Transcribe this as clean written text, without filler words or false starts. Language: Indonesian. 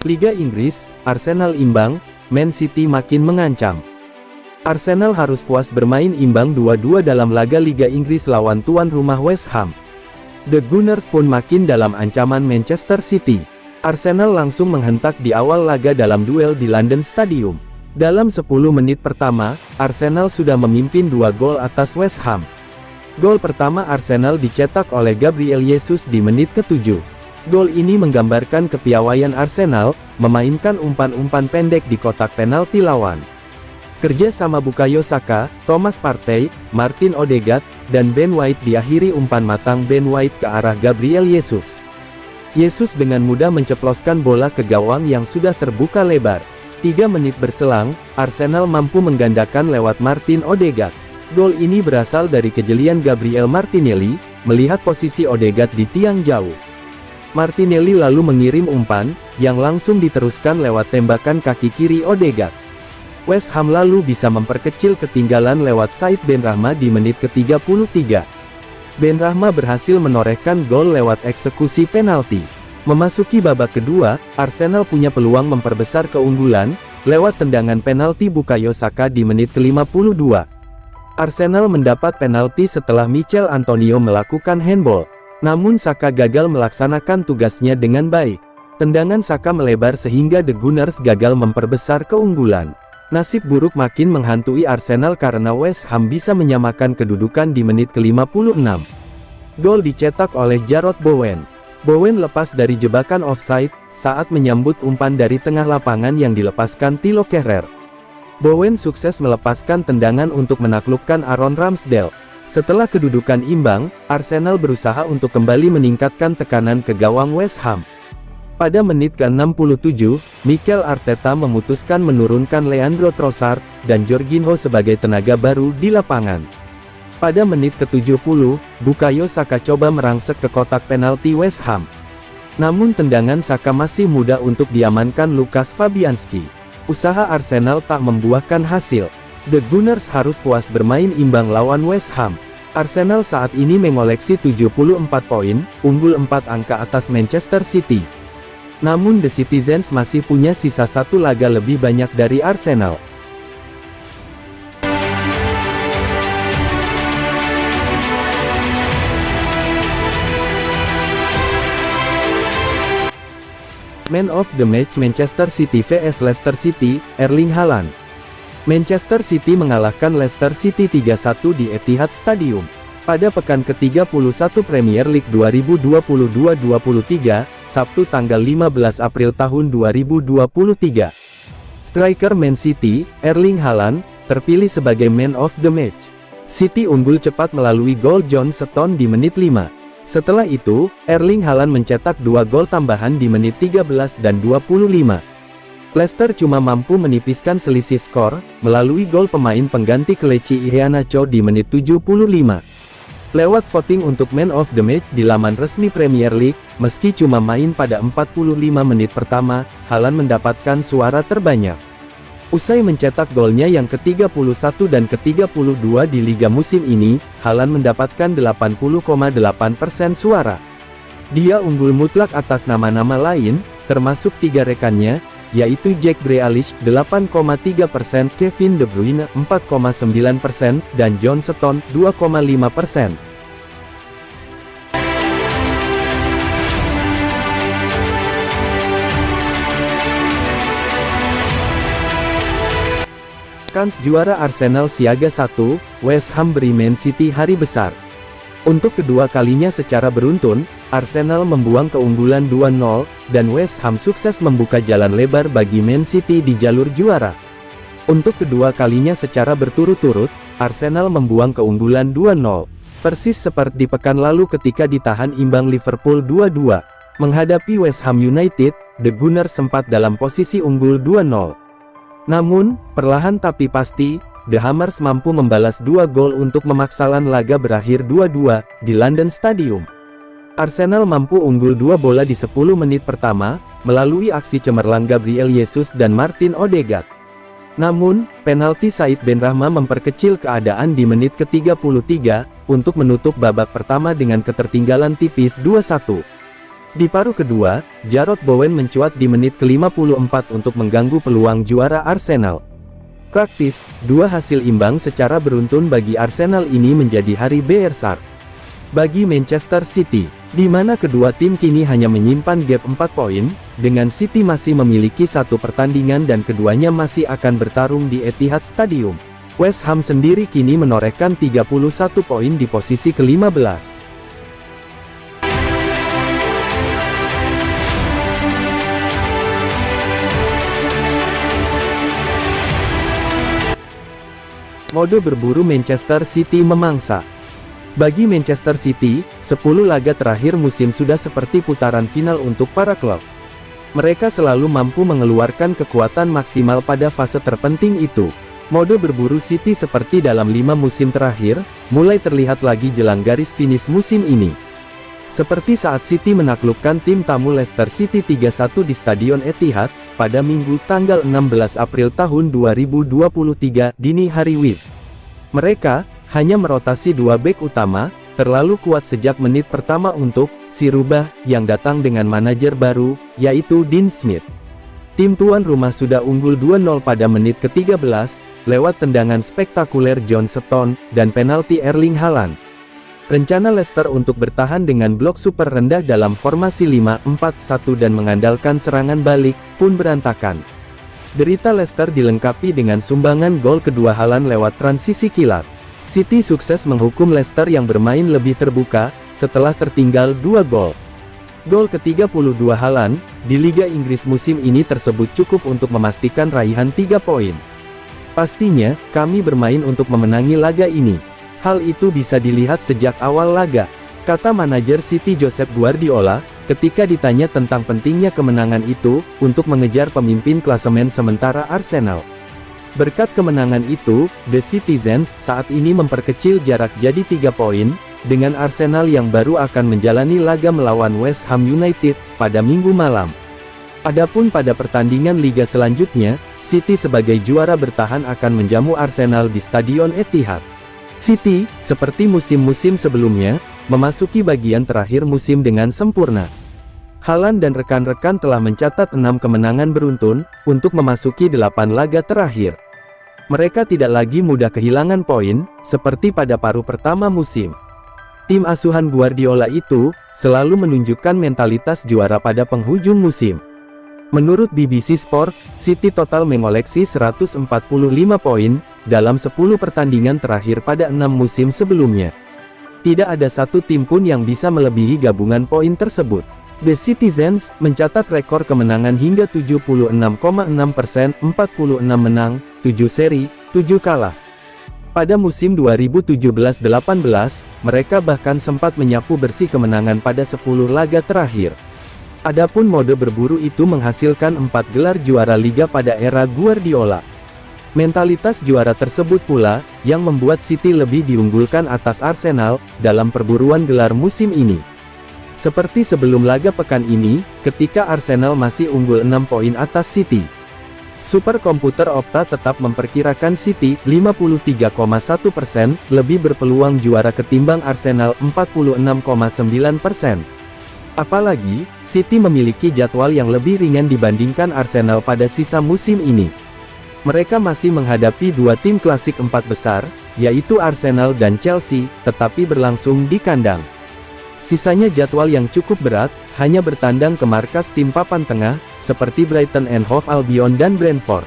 Liga Inggris, Arsenal imbang, Man City makin mengancam. Arsenal harus puas bermain imbang 2-2 dalam laga Liga Inggris lawan tuan rumah West Ham. The Gunners pun makin dalam ancaman Manchester City. Arsenal langsung menghentak di awal laga dalam duel di London Stadium. Dalam 10 menit pertama, Arsenal sudah memimpin 2 gol atas West Ham. Gol pertama Arsenal dicetak oleh Gabriel Jesus di menit ke-7. Gol ini menggambarkan kepiawaian Arsenal, memainkan umpan-umpan pendek di kotak penalti lawan. Kerja sama Bukayo Saka, Thomas Partey, Martin Odegaard, dan Ben White diakhiri umpan matang Ben White ke arah Gabriel Jesus. Jesus dengan mudah menceploskan bola ke gawang yang sudah terbuka lebar. 3 menit berselang, Arsenal mampu menggandakan lewat Martin Odegaard. Gol ini berasal dari kejelian Gabriel Martinelli, melihat posisi Odegaard di tiang jauh. Martinelli lalu mengirim umpan, yang langsung diteruskan lewat tembakan kaki kiri Odegaard. West Ham lalu bisa memperkecil ketinggalan lewat Said Benrahma di menit ke-33. Benrahma berhasil menorehkan gol lewat eksekusi penalti. Memasuki babak kedua, Arsenal punya peluang memperbesar keunggulan, lewat tendangan penalti Bukayo Saka di menit ke-52. Arsenal mendapat penalti setelah Michail Antonio melakukan handball. Namun Saka gagal melaksanakan tugasnya dengan baik. Tendangan Saka melebar sehingga The Gunners gagal memperbesar keunggulan. Nasib buruk makin menghantui Arsenal karena West Ham bisa menyamakan kedudukan di menit ke-56. Gol dicetak oleh Jarrod Bowen. Bowen lepas dari jebakan offside, saat menyambut umpan dari tengah lapangan yang dilepaskan Thilo Kehrer. Bowen sukses melepaskan tendangan untuk menaklukkan Aaron Ramsdale. Setelah kedudukan imbang, Arsenal berusaha untuk kembali meningkatkan tekanan ke gawang West Ham. Pada menit ke-67, Mikel Arteta memutuskan menurunkan Leandro Trossard dan Jorginho sebagai tenaga baru di lapangan. Pada menit ke-70, Bukayo Saka coba merangsek ke kotak penalti West Ham. Namun tendangan Saka masih mudah untuk diamankan Lukas Fabianski. Usaha Arsenal tak membuahkan hasil. The Gunners harus puas bermain imbang lawan West Ham. Arsenal saat ini mengoleksi 74 poin, unggul 4 angka atas Manchester City. Namun The Citizens masih punya sisa 1 laga lebih banyak dari Arsenal. Man of the Match Manchester City vs Leicester City, Erling Haaland. Manchester City mengalahkan Leicester City 3-1 di Etihad Stadium. Pada pekan ke-31 Premier League 2022-23, Sabtu tanggal 15 April tahun 2023. Striker Man City, Erling Haaland, terpilih sebagai Man of the Match. City unggul cepat melalui gol John Stones di menit 5. Setelah itu, Erling Haaland mencetak 2 gol tambahan di menit 13 dan 25. Leicester cuma mampu menipiskan selisih skor, melalui gol pemain pengganti Kelechi Iheanacho di menit 75. Lewat voting untuk Man of the Match di laman resmi Premier League, meski cuma main pada 45 menit pertama, Haaland mendapatkan suara terbanyak. Usai mencetak golnya yang ke-31 dan ke-32 di Liga musim ini, Haaland mendapatkan 80,8% suara. Dia unggul mutlak atas nama-nama lain, termasuk 3 rekannya, yaitu Jack Grealish 8,3%, Kevin De Bruyne 4,9%, dan John Stones 2,5%. Kans juara Arsenal siaga 1, West Ham beri Man City hari besar. Untuk kedua kalinya secara beruntun, Arsenal membuang keunggulan 2-0, dan West Ham sukses membuka jalan lebar bagi Man City di jalur juara. Untuk kedua kalinya secara berturut-turut, Arsenal membuang keunggulan 2-0. Persis seperti pekan lalu ketika ditahan imbang Liverpool 2-2. Menghadapi West Ham United, The Gunners sempat dalam posisi unggul 2-0. Namun, perlahan tapi pasti, The Hammers mampu membalas 2 gol untuk memaksakan laga berakhir 2-2, di London Stadium. Arsenal mampu unggul 2 bola di 10 menit pertama, melalui aksi cemerlang Gabriel Jesus dan Martin Odegaard. Namun, penalti Said Benrahma memperkecil keadaan di menit ke-33, untuk menutup babak pertama dengan ketertinggalan tipis 2-1. Di paruh kedua, Jarrod Bowen mencuat di menit ke-54 untuk mengganggu peluang juara Arsenal. Praktis, dua hasil imbang secara beruntun bagi Arsenal ini menjadi hari besar bagi Manchester City, di mana kedua tim kini hanya menyimpan gap 4 poin, dengan City masih memiliki satu pertandingan dan keduanya masih akan bertarung di Etihad Stadium. West Ham sendiri kini menorehkan 31 poin di posisi ke-15. Mode berburu Manchester City memangsa. Bagi Manchester City, 10 laga terakhir musim sudah seperti putaran final untuk para klub. Mereka selalu mampu mengeluarkan kekuatan maksimal pada fase terpenting itu. Mode berburu City seperti dalam 5 musim terakhir, mulai terlihat lagi jelang garis finish musim ini. Seperti saat City menaklukkan tim tamu Leicester City 3-1 di Stadion Etihad, pada Minggu tanggal 16 April tahun 2023 dini hari WIB. Mereka hanya merotasi dua bek utama, terlalu kuat sejak menit pertama untuk si rubah yang datang dengan manajer baru, yaitu Dean Smith. Tim tuan rumah sudah unggul 2-0 pada menit ke-13, lewat tendangan spektakuler John Stones dan penalti Erling Haaland. Rencana Leicester untuk bertahan dengan blok super rendah dalam formasi 5-4-1 dan mengandalkan serangan balik pun berantakan. Derita Leicester dilengkapi dengan sumbangan gol kedua Haaland lewat transisi kilat. City sukses menghukum Leicester yang bermain lebih terbuka, setelah tertinggal 2 gol. Gol ke-32 Haaland, di Liga Inggris musim ini tersebut cukup untuk memastikan raihan 3 poin. Pastinya, kami bermain untuk memenangi laga ini. Hal itu bisa dilihat sejak awal laga, kata manajer City Josep Guardiola, ketika ditanya tentang pentingnya kemenangan itu, untuk mengejar pemimpin klasemen sementara Arsenal. Berkat kemenangan itu, The Citizens saat ini memperkecil jarak jadi 3 poin, dengan Arsenal yang baru akan menjalani laga melawan West Ham United pada Minggu malam. Adapun pada pertandingan Liga selanjutnya, City sebagai juara bertahan akan menjamu Arsenal di Stadion Etihad. City, seperti musim-musim sebelumnya, memasuki bagian terakhir musim dengan sempurna. Haaland dan rekan-rekan telah mencatat 6 kemenangan beruntun, untuk memasuki 8 laga terakhir. Mereka tidak lagi mudah kehilangan poin, seperti pada paruh pertama musim. Tim asuhan Guardiola itu, selalu menunjukkan mentalitas juara pada penghujung musim. Menurut BBC Sport, City total mengoleksi 145 poin, dalam 10 pertandingan terakhir pada 6 musim sebelumnya. Tidak ada satu tim pun yang bisa melebihi gabungan poin tersebut. The Citizens mencatat rekor kemenangan hingga 76,6%, 46 menang, 7 seri, 7 kalah. Pada musim 2017-18, mereka bahkan sempat menyapu bersih kemenangan pada 10 laga terakhir. Adapun mode berburu itu menghasilkan 4 gelar juara liga pada era Guardiola. Mentalitas juara tersebut pula, yang membuat City lebih diunggulkan atas Arsenal, dalam perburuan gelar musim ini. Seperti sebelum laga pekan ini, ketika Arsenal masih unggul 6 poin atas City. Superkomputer Opta tetap memperkirakan City 53,1% lebih berpeluang juara ketimbang Arsenal 46,9%. Apalagi, City memiliki jadwal yang lebih ringan dibandingkan Arsenal pada sisa musim ini. Mereka masih menghadapi dua tim klasik 4 besar, yaitu Arsenal dan Chelsea, tetapi berlangsung di kandang. Sisanya jadwal yang cukup berat, hanya bertandang ke markas tim papan tengah, seperti Brighton and Hove Albion dan Brentford.